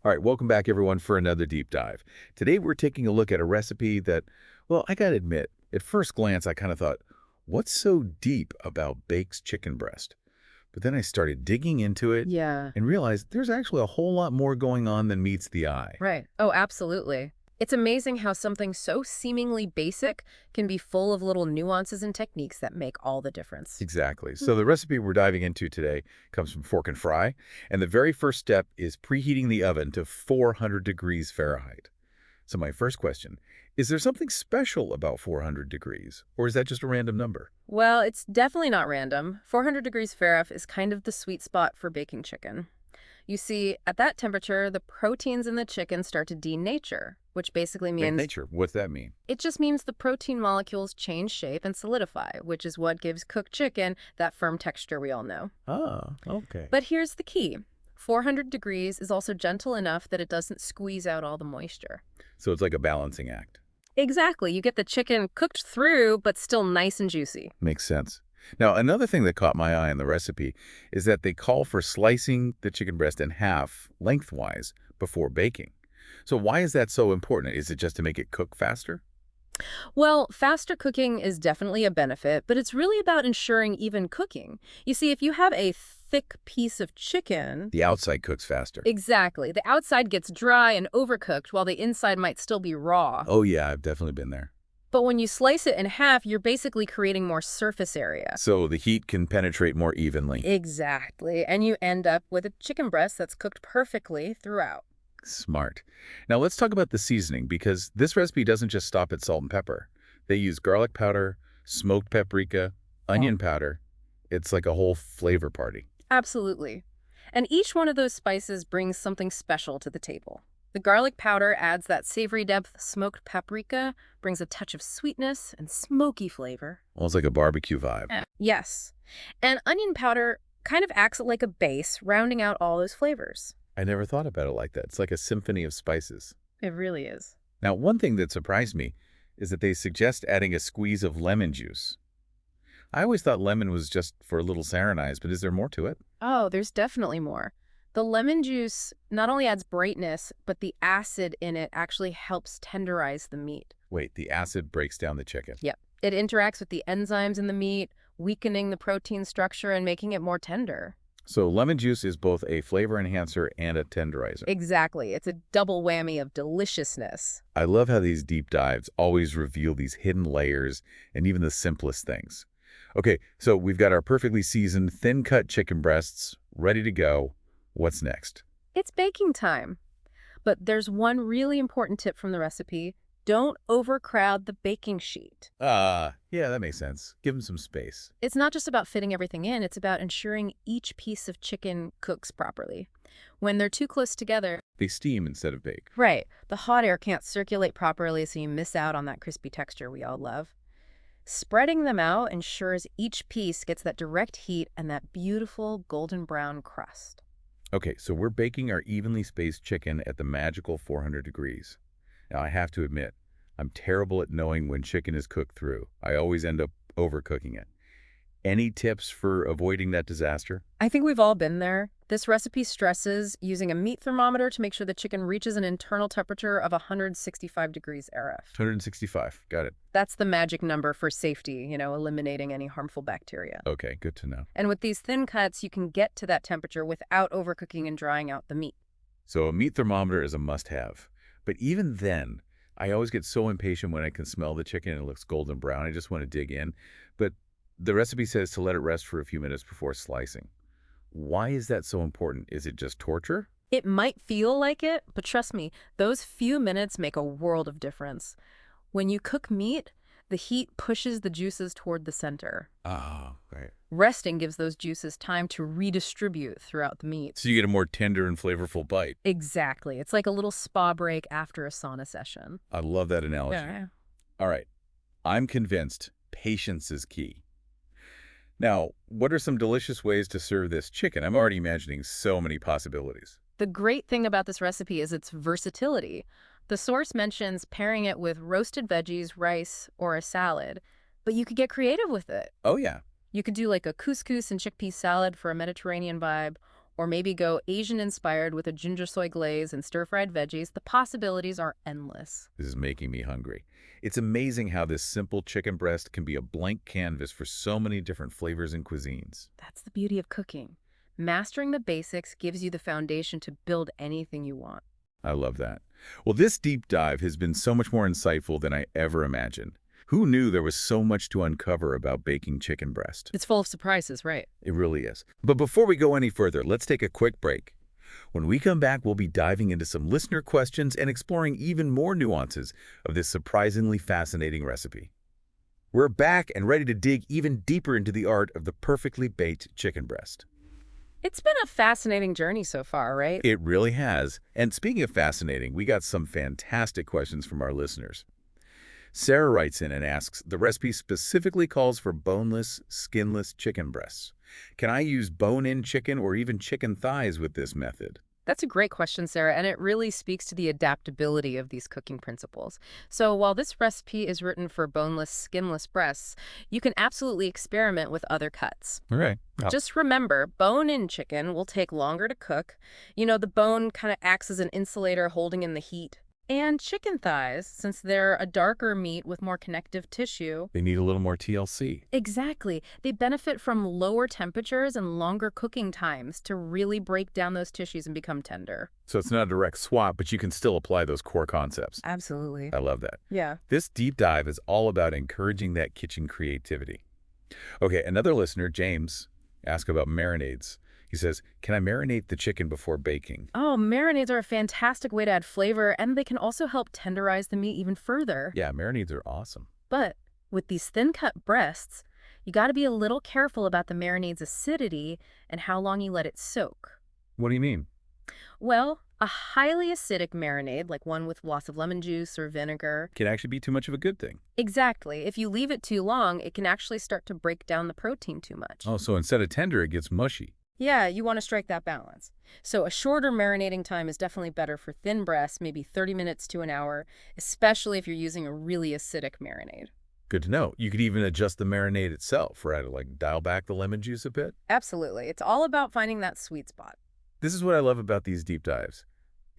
All right, welcome back everyone for another deep dive. Today we're taking a look at a recipe that, well, I gotta admit, at first glance I kind of thought, what's so deep about baked chicken breast? But then I started digging into it Yeah, and realized there's actually a whole lot more going on than meets the eye. right. Oh, absolutely. It's amazing how something so seemingly basic can be full of little nuances and techniques that make all the difference. Exactly. Mm. So the recipe we're diving into today comes from Fork and Fry, and the very first step is preheating the oven to 400 degrees Fahrenheit. So my first question, is there something special about 400 degrees, or is that just a random number? Well, it's definitely not random. 400 degrees Fahrenheit is kind of the sweet spot for baking chicken. You see, at that temperature, the proteins in the chicken start to denature, which basically Make means nature. What's that mean? it just means the protein molecules change shape and solidify, which is what gives cooked chicken that firm texture we all know. Ah, okay. But here's the key. 400 degrees is also gentle enough that it doesn't squeeze out all the moisture. So it's like a balancing act. Exactly. You get the chicken cooked through, but still nice and juicy. Makes sense. Now, another thing that caught my eye in the recipe is that they call for slicing the chicken breast in half lengthwise before baking. So why is that so important? Is it just to make it cook faster? Well, faster cooking is definitely a benefit, but it's really about ensuring even cooking. You see, if you have a thick piece of chicken, The outside cooks faster. exactly, the outside gets dry and overcooked while the inside might still be raw. Oh yeah, I've definitely been there. But when you slice it in half, you're basically creating more surface area. So the heat can penetrate more evenly. Exactly. And you end up with a chicken breast that's cooked perfectly throughout. Smart. Now let's talk about the seasoning because this recipe doesn't just stop at salt and pepper. They use garlic powder, smoked paprika, Oh, onion powder. It's like a whole flavor party. absolutely. And each one of those spices brings something special to the table. The garlic powder adds that savory depth, smoked paprika brings a touch of sweetness and smoky flavor. Almost like a barbecue vibe. Yes. And onion powder kind of acts like a base, rounding out all those flavors. I never thought about it like that. It's like a symphony of spices. It really is. Now, one thing that surprised me is that they suggest adding a squeeze of lemon juice. I always thought lemon was just for a little saronize, but is there more to it? Oh, there's definitely more. The lemon juice not only adds brightness, but the acid in it actually helps tenderize the meat. Wait, the acid breaks down the chicken. Yep. It interacts with the enzymes in the meat, weakening the protein structure and making it more tender. So lemon juice is both a flavor enhancer and a tenderizer. Exactly. It's a double whammy of deliciousness. I love how these deep dives always reveal these hidden layers and even the simplest things. Okay, so we've got our perfectly seasoned, thin-cut chicken breasts ready to go. What's next? It's baking time. But there's one really important tip from the recipe. Don't overcrowd the baking sheet. Yeah, that makes sense. Give them some space. It's not just about fitting everything in, it's about ensuring each piece of chicken cooks properly. When they're too close together, They steam instead of bake. right, the hot air can't circulate properly, so you miss out on that crispy texture we all love. Spreading them out ensures each piece gets that direct heat and that beautiful golden brown crust. Okay, so we're baking our evenly spaced chicken at the magical 400 degrees. Now, I have to admit, I'm terrible at knowing when chicken is cooked through. I always end up overcooking it. Any tips for avoiding that disaster? I think we've all been there. This recipe stresses using a meat thermometer to make sure the chicken reaches an internal temperature of 165 degrees RF. 265. Got it. That's the magic number for safety, eliminating any harmful bacteria. Okay, good to know. And with these thin cuts, you can get to that temperature without overcooking and drying out the meat. So a meat thermometer is a must-have. But even then, I always get so impatient when I can smell the chicken and it looks golden brown. I just want to dig in. But the recipe says to let it rest for a few minutes before slicing. Why is that so important? Is it just torture? It might feel like it, but trust me, those few minutes make a world of difference. When you cook meat, the heat pushes the juices toward the center. Oh, right. Resting gives those juices time to redistribute throughout the meat. So you get a more tender and flavorful bite. Exactly. It's like a little spa break after a sauna session. I love that analogy. Yeah. All right. I'm convinced patience is key. Now, what are some delicious ways to serve this chicken? I'm already imagining so many possibilities. The great thing about this recipe is its versatility. The source mentions pairing it with roasted veggies, rice, or a salad, but you could get creative with it. Oh, yeah. You could do like a couscous and chickpea salad for a Mediterranean vibe, Or maybe go Asian-inspired with a ginger soy glaze and stir-fried veggies. The possibilities are endless. This is making me hungry. It's amazing how this simple chicken breast can be a blank canvas for so many different flavors and cuisines. That's the beauty of cooking. Mastering the basics gives you the foundation to build anything you want. I love that. Well, this deep dive has been so much more insightful than I ever imagined. Who knew there was so much to uncover about baking chicken breast? It's full of surprises, right? It really is. But before we go any further, let's take a quick break. When we come back, we'll be diving into some listener questions and exploring even more nuances of this surprisingly fascinating recipe. We're back and ready to dig even deeper into the art of the perfectly baked chicken breast. It's been a fascinating journey so far, right? It really has. And speaking of fascinating, we got some fantastic questions from our listeners. Sarah writes in and asks, the recipe specifically calls for boneless, skinless chicken breasts. Can I use bone-in chicken or even chicken thighs with this method? That's a great question, Sarah, and it really speaks to the adaptability of these cooking principles. So while this recipe is written for boneless, skinless breasts, you can absolutely experiment with other cuts. All right. Just remember, bone-in chicken will take longer to cook. You know, the bone kind of acts as an insulator holding in the heat. And chicken thighs, since they're a darker meat with more connective tissue. They need a little more TLC. Exactly. They benefit from lower temperatures and longer cooking times to really break down those tissues and become tender. So it's not a direct swap, but you can still apply those core concepts. Absolutely. I love that. Yeah. This deep dive is all about encouraging that kitchen creativity. Okay, another listener, James, asked about marinades. He says, can I marinate the chicken before baking? Oh, marinades are a fantastic way to add flavor, and they can also help tenderize the meat even further. Yeah, marinades are awesome. But with these thin-cut breasts, you got to be a little careful about the marinade's acidity and how long you let it soak. What do you mean? Well, a highly acidic marinade, like one with lots of lemon juice or vinegar. Can actually be too much of a good thing. Exactly. If you leave it too long, it can actually start to break down the protein too much. Oh, so instead of tender, it gets mushy. Yeah, you want to strike that balance. So a shorter marinating time is definitely better for thin breasts, maybe 30 minutes to an hour, especially if you're using a really acidic marinade. Good to know. You could even adjust the marinade itself, right? Like dial back the lemon juice a bit. Absolutely. It's all about finding that sweet spot. This is what I love about these deep dives.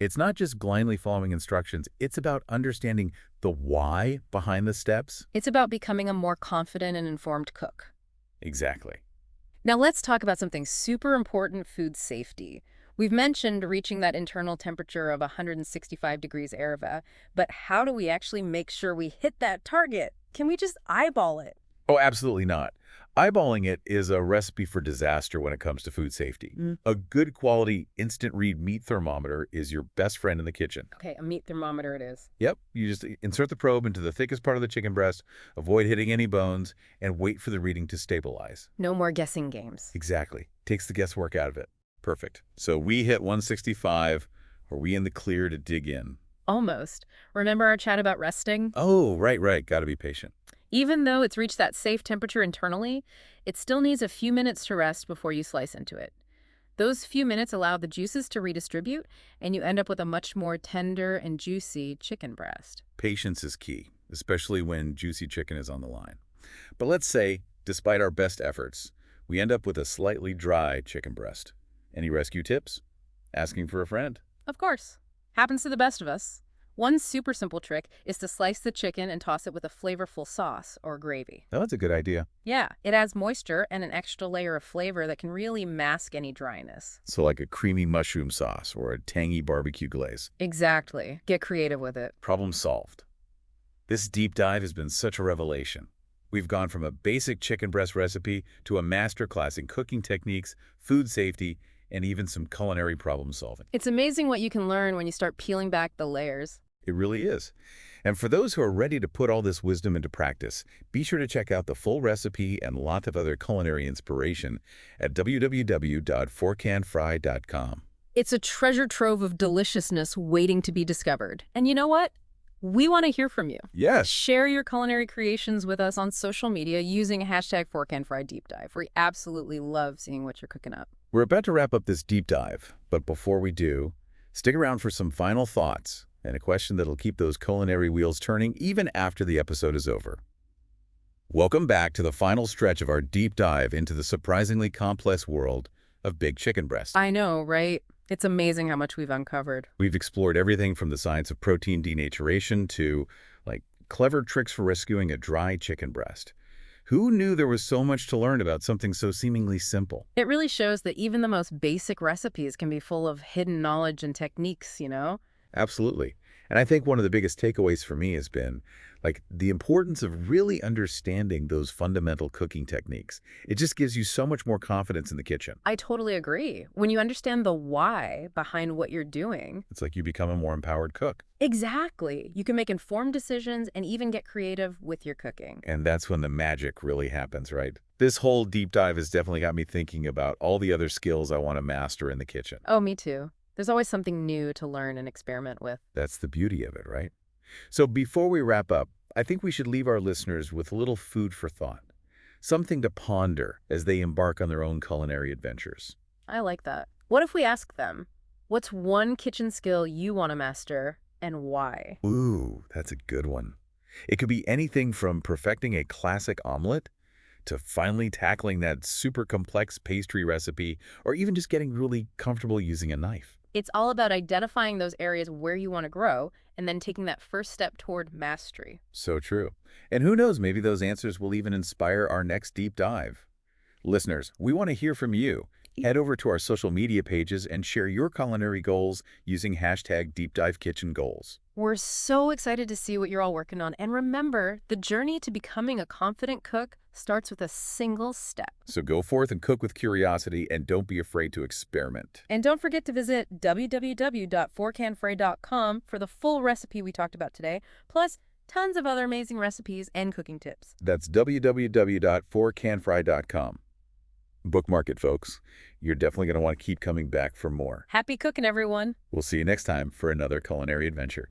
It's not just blindly following instructions. It's about understanding the why behind the steps. It's about becoming a more confident and informed cook. Exactly. Now let's talk about something super important, food safety. We've mentioned reaching that internal temperature of 165 degrees ARVA, but how do we actually make sure we hit that target? Can we just eyeball it? Oh, absolutely not. Eyeballing it is a recipe for disaster when it comes to food safety. A good quality instant read meat thermometer is your best friend in the kitchen. Okay, a meat thermometer it is. Yep, you just insert the probe into the thickest part of the chicken breast, avoid hitting any bones, and wait for the reading to stabilize. No more guessing games. Exactly. Takes the guesswork out of it. Perfect. So we hit 165. Are we in the clear to dig in? Almost. Remember our chat about resting? Oh, right. Got to be patient. Even though it's reached that safe temperature internally, it still needs a few minutes to rest before you slice into it. Those few minutes allow the juices to redistribute, and you end up with a much more tender and juicy chicken breast. Patience is key, especially when juicy chicken is on the line. But let's say, despite our best efforts, we end up with a slightly dry chicken breast. Any rescue tips? Asking for a friend? Of course. Happens to the best of us. One super simple trick is to slice the chicken and toss it with a flavorful sauce or gravy. Oh, that's a good idea. Yeah, it adds moisture and an extra layer of flavor that can really mask any dryness. So like a creamy mushroom sauce or a tangy barbecue glaze. Exactly. Get creative with it. Problem solved. This deep dive has been such a revelation. We've gone from a basic chicken breast recipe to a masterclass in cooking techniques, food safety, and even some culinary problem solving. It's amazing what you can learn when you start peeling back the layers. It really is. And for those who are ready to put all this wisdom into practice, be sure to check out the full recipe and lots of other culinary inspiration at www.forkandfry.com. It's a treasure trove of deliciousness waiting to be discovered. And you know what? We want to hear from you. Yes. Share your culinary creations with us on social media using hashtag #ForkandFryDeepDive. We absolutely love seeing what you're cooking up. We're about to wrap up this deep dive, but before we do, stick around for some final thoughts and a question that'll keep those culinary wheels turning even after the episode is over. Welcome back to the final stretch of our deep dive into the surprisingly complex world of big chicken breast. I know, right? It's amazing how much we've uncovered. We've explored everything from the science of protein denaturation to, like, clever tricks for rescuing a dry chicken breast. Who knew there was so much to learn about something so seemingly simple? It really shows that even the most basic recipes can be full of hidden knowledge and techniques, you know? Absolutely. And I think one of the biggest takeaways for me has been, like, the importance of really understanding those fundamental cooking techniques. It just gives you so much more confidence in the kitchen. I totally agree. When you understand the why behind what you're doing, It's like you become a more empowered cook. exactly, you can make informed decisions and even get creative with your cooking. And that's when the magic really happens, right? This whole deep dive has definitely got me thinking about all the other skills I want to master in the kitchen. Oh, me too. There's always something new to learn and experiment with. That's the beauty of it, right? So before we wrap up, I think we should leave our listeners with a little food for thought, something to ponder as they embark on their own culinary adventures. I like that. What if we ask them, what's one kitchen skill you want to master and why? Ooh, that's a good one. It could be anything from perfecting a classic omelet to finally tackling that super complex pastry recipe, or even just getting really comfortable using a knife. It's all about identifying those areas where you want to grow and then taking that first step toward mastery. So true. And who knows, maybe those answers will even inspire our next deep dive. Listeners, we want to hear from you. Head over to our social media pages and share your culinary goals using hashtag #DeepDiveKitchenGoals. We're so excited to see what you're all working on. And remember, the journey to becoming a confident cook starts with a single step. So go forth and cook with curiosity, and don't be afraid to experiment. And don't forget to visit www.forkandfray.com for the full recipe we talked about today, plus tons of other amazing recipes and cooking tips. That's www.forkandfry.com. Bookmark it, folks. You're definitely going to want to keep coming back for more. Happy cooking, everyone! We'll see you next time for another culinary adventure.